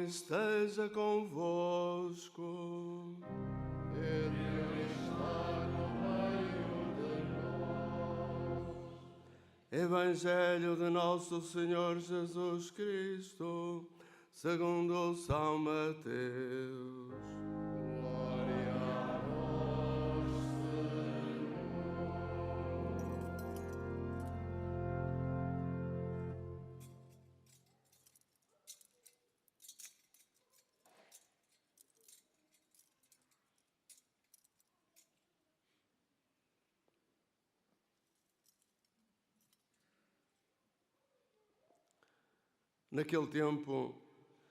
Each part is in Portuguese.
esteja convosco. Ele está no meio de nós. Evangelho de Nosso Senhor Jesus Cristo, segundo São Mateus. Glória a vós, Senhor. Naquele tempo,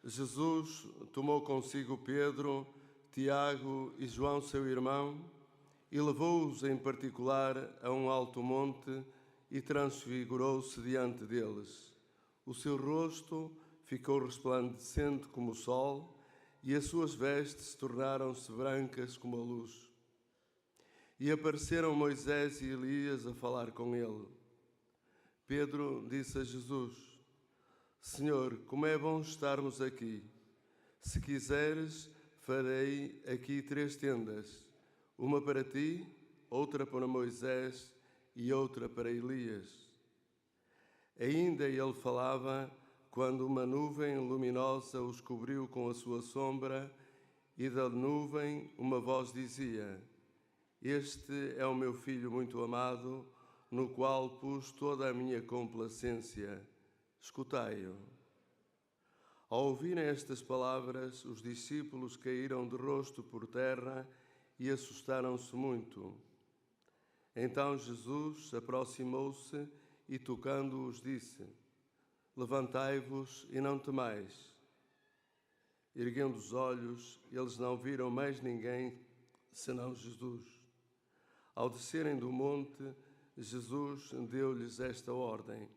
Jesus tomou consigo Pedro, Tiago e João, seu irmão, e levou-os em particular a um alto monte e transfigurou-se diante deles. O seu rosto ficou resplandecente como o sol e as suas vestes tornaram-se brancas como a luz. E apareceram Moisés e Elias a falar com ele. Pedro disse a Jesus: Senhor, como é bom estarmos aqui. Se quiseres, farei aqui 3 tendas, uma para ti, outra para Moisés e outra para Elias. Ainda ele falava quando uma nuvem luminosa os cobriu com a sua sombra, e da nuvem uma voz dizia: Este é o meu Filho muito amado, no qual pus toda a minha complacência. Escutai-o. Ao ouvirem estas palavras, os discípulos caíram de rosto por terra e assustaram-se muito. Então Jesus aproximou-se e, tocando-os, disse: Levantai-vos e não temais. Erguendo os olhos, eles não viram mais ninguém senão Jesus. Ao descerem do monte, Jesus deu-lhes esta ordem: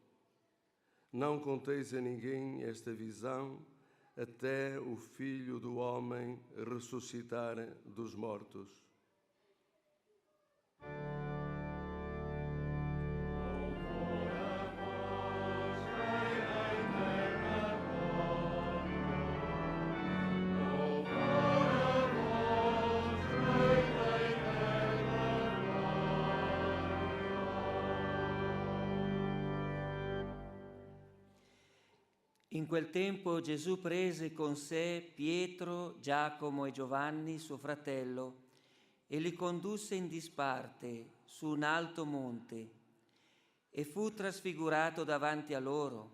Não conteis a ninguém esta visão, até o Filho do Homem ressuscitar dos mortos. In quel tempo Gesù prese con sé Pietro, Giacomo e Giovanni, suo fratello, e li condusse in disparte su un alto monte e fu trasfigurato davanti a loro.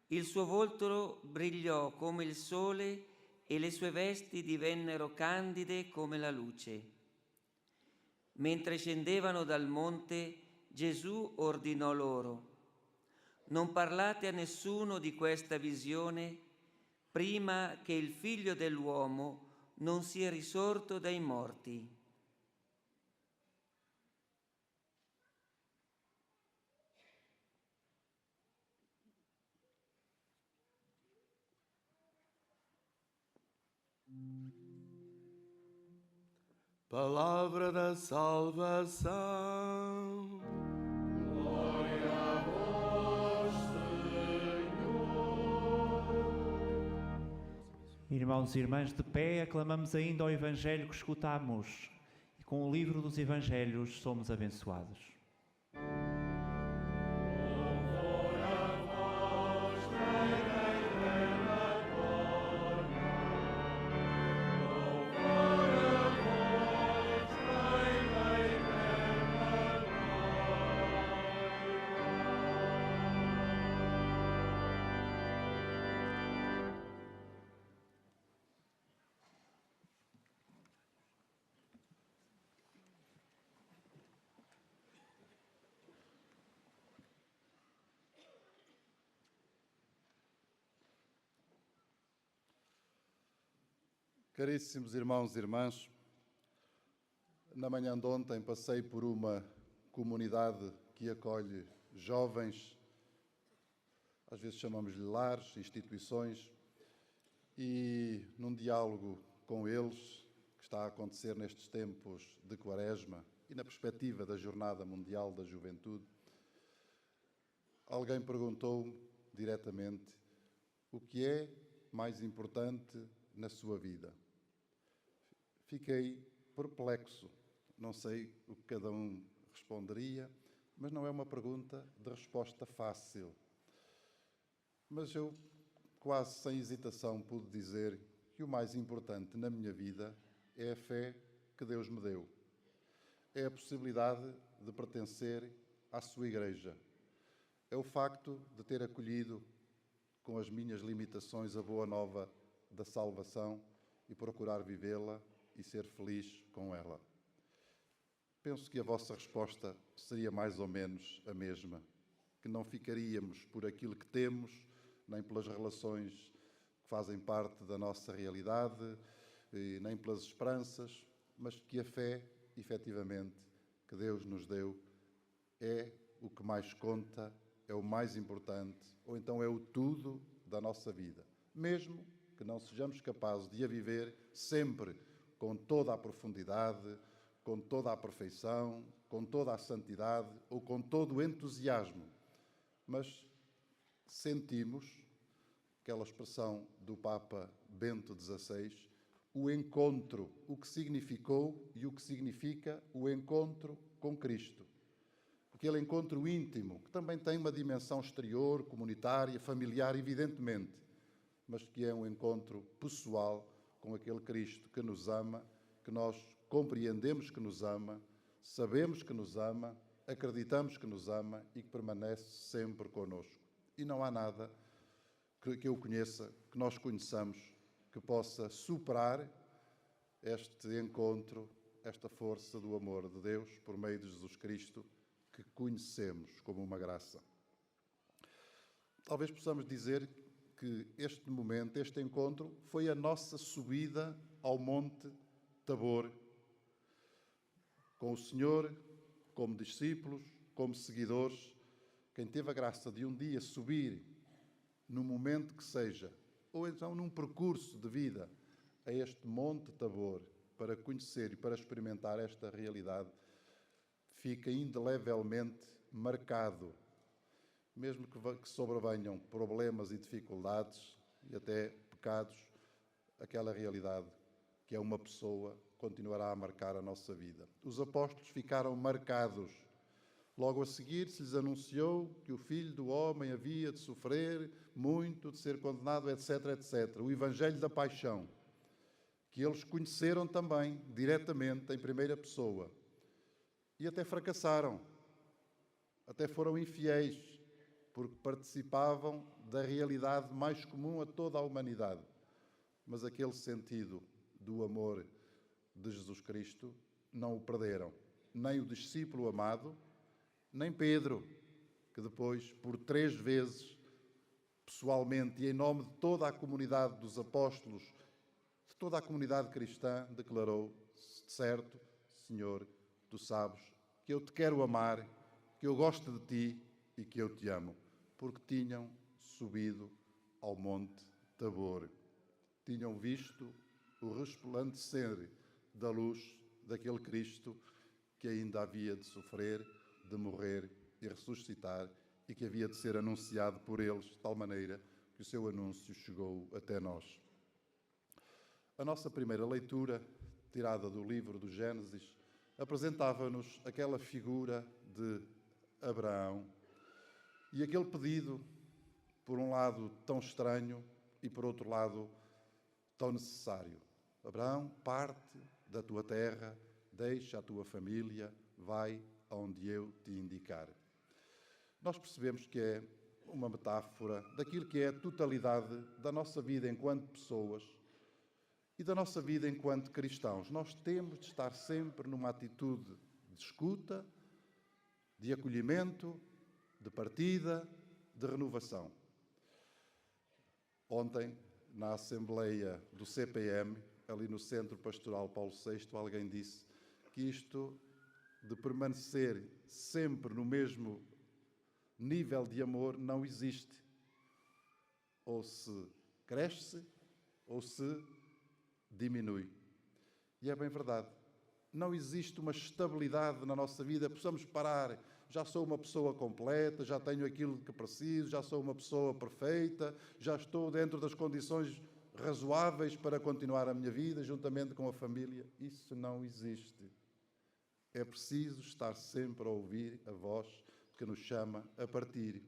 Il suo volto brillò come il sole e le sue vesti divennero candide come la luce. Mentre scendevano dal monte, Gesù ordinò loro: Non parlate a nessuno di questa visione prima che il Figlio dell'uomo non sia risorto dai morti. Palavra da salvação. Glória a vós, Senhor. Irmãos e irmãs, de pé, aclamamos ainda o Evangelho que escutamos. E com o livro dos Evangelhos somos abençoados. Caríssimos irmãos e irmãs, na manhã de ontem passei por uma comunidade que acolhe jovens, às vezes chamamos-lhe lares, instituições, e num diálogo com eles, que está a acontecer nestes tempos de Quaresma e na perspectiva da Jornada Mundial da Juventude, alguém perguntou-me diretamente o que é mais importante na sua vida? Fiquei perplexo. Não sei o que cada um responderia, mas não é uma pergunta de resposta fácil. Mas eu, quase sem hesitação, pude dizer que o mais importante na minha vida é a fé que Deus me deu. É a possibilidade de pertencer à sua Igreja. É o facto de ter acolhido, com as minhas limitações, a boa nova da salvação e procurar vivê-la e ser feliz com ela. Penso que a vossa resposta seria mais ou menos a mesma, que não ficaríamos por aquilo que temos, nem pelas relações que fazem parte da nossa realidade, nem pelas esperanças, mas que a fé, efetivamente, que Deus nos deu, é o que mais conta, é o mais importante, ou então é o tudo da nossa vida. Mesmo que não sejamos capazes de a viver sempre com toda a profundidade, com toda a perfeição, com toda a santidade ou com todo o entusiasmo, mas sentimos, aquela expressão do Papa Bento XVI, o encontro, o que significou e o que significa o encontro com Cristo. Aquele encontro íntimo, que também tem uma dimensão exterior, comunitária, familiar, evidentemente, mas que é um encontro pessoal com aquele Cristo que nos ama, que nós compreendemos que nos ama, sabemos que nos ama, acreditamos que nos ama e que permanece sempre connosco. E não há nada que eu conheça, que nós conheçamos, que possa superar este encontro, esta força do amor de Deus por meio de Jesus Cristo, que conhecemos como uma graça. Talvez possamos dizer que este momento, este encontro, foi a nossa subida ao Monte Tabor, com o Senhor, como discípulos, como seguidores. Quem teve a graça de um dia subir, num momento que seja, ou então num percurso de vida, a este Monte Tabor, para conhecer e para experimentar esta realidade, fica indelevelmente marcado, mesmo que sobrevenham problemas e dificuldades e até pecados, aquela realidade que é uma pessoa continuará a marcar a nossa vida. Os apóstolos ficaram marcados. Logo a seguir se lhes anunciou que o Filho do Homem havia de sofrer muito, de ser condenado, etc., etc. O Evangelho da Paixão, que eles conheceram também, diretamente, em primeira pessoa. E até fracassaram, até foram infiéis, porque participavam da realidade mais comum a toda a humanidade. Mas aquele sentido do amor de Jesus Cristo não o perderam. Nem o discípulo amado, nem Pedro, que depois, por 3 vezes, pessoalmente e em nome de toda a comunidade dos apóstolos, de toda a comunidade cristã, declarou: certo, Senhor, tu sabes que eu te quero amar, que eu gosto de ti e que eu te amo, porque tinham subido ao Monte Tabor. Tinham visto o resplandecer da luz daquele Cristo que ainda havia de sofrer, de morrer e ressuscitar e que havia de ser anunciado por eles, de tal maneira que o seu anúncio chegou até nós. A nossa primeira leitura, tirada do livro do Gênesis, apresentava-nos aquela figura de Abraão e aquele pedido, por um lado tão estranho e por outro lado tão necessário. Abraão, parte da tua terra, deixa a tua família, vai aonde eu te indicar. Nós percebemos que é uma metáfora daquilo que é a totalidade da nossa vida enquanto pessoas e da nossa vida enquanto cristãos. Nós temos de estar sempre numa atitude de escuta, de acolhimento, de partida, de renovação. Ontem, na Assembleia do CPM, ali no Centro Pastoral Paulo VI, alguém disse que isto de permanecer sempre no mesmo nível de amor não existe. Ou se cresce, ou se diminui. E é bem verdade. Não existe uma estabilidade na nossa vida, possamos parar já sou uma pessoa completa, já tenho aquilo que preciso, já sou uma pessoa perfeita, já estou dentro das condições razoáveis para continuar a minha vida juntamente com a família. Isso não existe. É preciso estar sempre a ouvir a voz que nos chama a partir.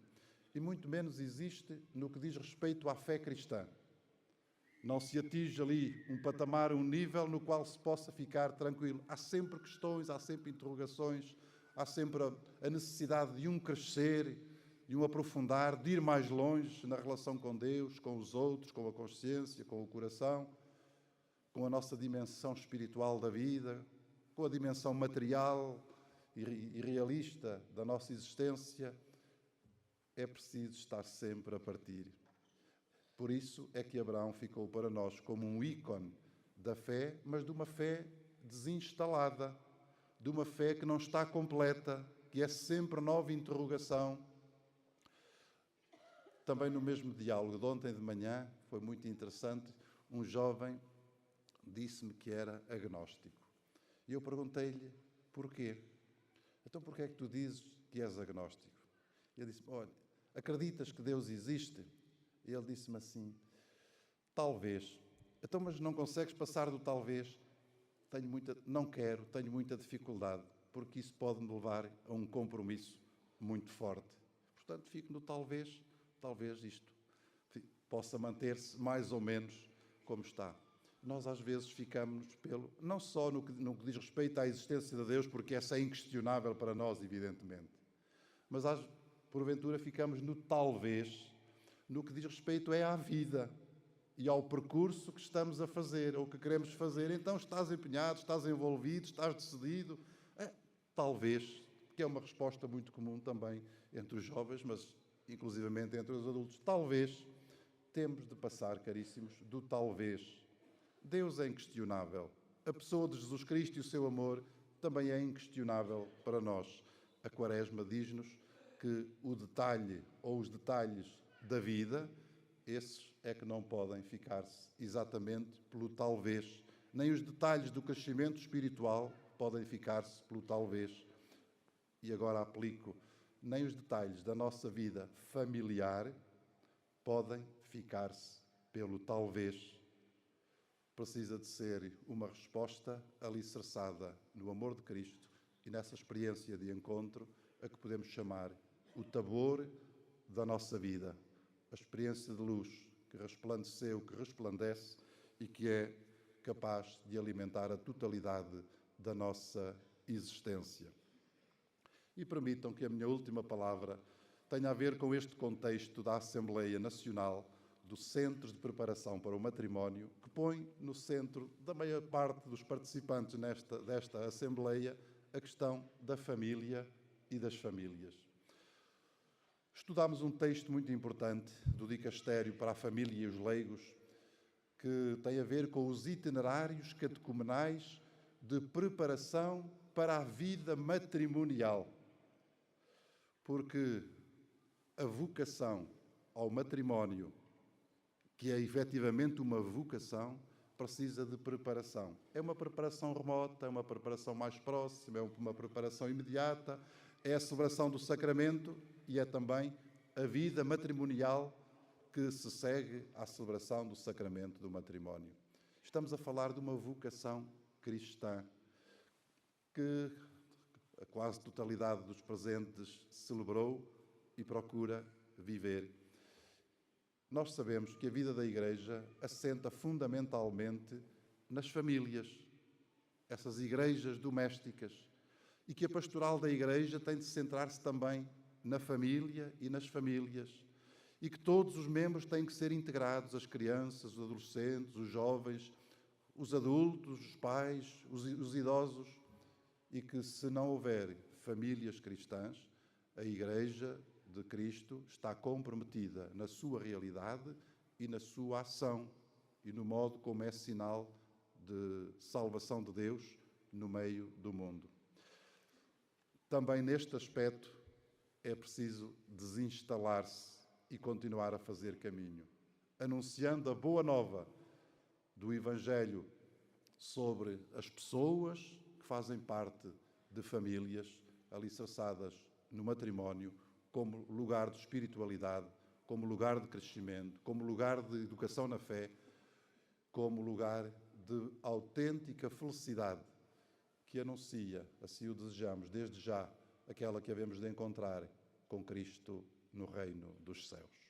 E muito menos existe no que diz respeito à fé cristã. Não se atinge ali um patamar, um nível no qual se possa ficar tranquilo. Há sempre questões, há sempre interrogações, há sempre a necessidade de um crescer, de um aprofundar, de ir mais longe na relação com Deus, com os outros, com a consciência, com o coração, com a nossa dimensão espiritual da vida, com a dimensão material e realista da nossa existência. É preciso estar sempre a partir. Por isso é que Abraão ficou para nós como um ícone da fé, mas de uma fé desinstalada, de uma fé que não está completa, que é sempre nova interrogação. Também no mesmo diálogo de ontem de manhã, foi muito interessante, um jovem disse-me que era agnóstico. E eu perguntei-lhe, porquê? Então, porquê é que tu dizes que és agnóstico? E ele disse-me, olha, acreditas que Deus existe? E ele disse-me assim, talvez. Então, mas não consegues passar do talvez? Não quero, tenho muita dificuldade, porque isso pode me levar a um compromisso muito forte. Portanto, fico no talvez isto possa manter-se mais ou menos como está. Nós às vezes ficamos não só no que diz respeito à existência de Deus, porque essa é inquestionável para nós, evidentemente, mas porventura ficamos no talvez, no que diz respeito à vida e ao percurso que estamos a fazer, ou que queremos fazer. Então estás empenhado, estás envolvido, estás decidido. Talvez, que é uma resposta muito comum também entre os jovens, mas inclusivamente entre os adultos. Talvez temos de passar, caríssimos, do talvez. Deus é inquestionável. A pessoa de Jesus Cristo e o seu amor também é inquestionável para nós. A Quaresma diz-nos que o detalhe ou os detalhes da vida, esses é que não podem ficar-se exatamente pelo talvez. Nem os detalhes do crescimento espiritual podem ficar-se pelo talvez. E agora aplico, nem os detalhes da nossa vida familiar podem ficar-se pelo talvez. Precisa de ser uma resposta alicerçada no amor de Cristo e nessa experiência de encontro a que podemos chamar o tabor da nossa vida, a experiência de luz que resplandeceu, que resplandece e que é capaz de alimentar a totalidade da nossa existência. E permitam que a minha última palavra tenha a ver com este contexto da Assembleia Nacional dos Centros de Preparação para o Matrimónio, que põe no centro da maior parte dos participantes desta Assembleia a questão da família e das famílias. Estudámos um texto muito importante do Dicastério para a Família e os Leigos, que tem a ver com os itinerários catecumenais de preparação para a vida matrimonial. Porque a vocação ao matrimónio, que é efetivamente uma vocação, precisa de preparação. É uma preparação remota, é uma preparação mais próxima, é uma preparação imediata, é a celebração do sacramento e é também a vida matrimonial que se segue à celebração do sacramento do matrimónio. Estamos a falar de uma vocação cristã que a quase totalidade dos presentes celebrou e procura viver. Nós sabemos que a vida da Igreja assenta fundamentalmente nas famílias, essas igrejas domésticas, e que a pastoral da Igreja tem de centrar-se também na família e nas famílias, e que todos os membros têm que ser integrados, as crianças, os adolescentes, os jovens, os adultos, os pais, os idosos, e que se não houver famílias cristãs, a Igreja de Cristo está comprometida na sua realidade e na sua ação e no modo como é sinal de salvação de Deus no meio do mundo. Também neste aspecto é preciso desinstalar-se e continuar a fazer caminho, anunciando a boa nova do Evangelho sobre as pessoas que fazem parte de famílias alicerçadas no matrimónio como lugar de espiritualidade, como lugar de crescimento, como lugar de educação na fé, como lugar de autêntica felicidade que anuncia, assim o desejamos desde já, aquela que havemos de encontrar com Cristo no reino dos céus.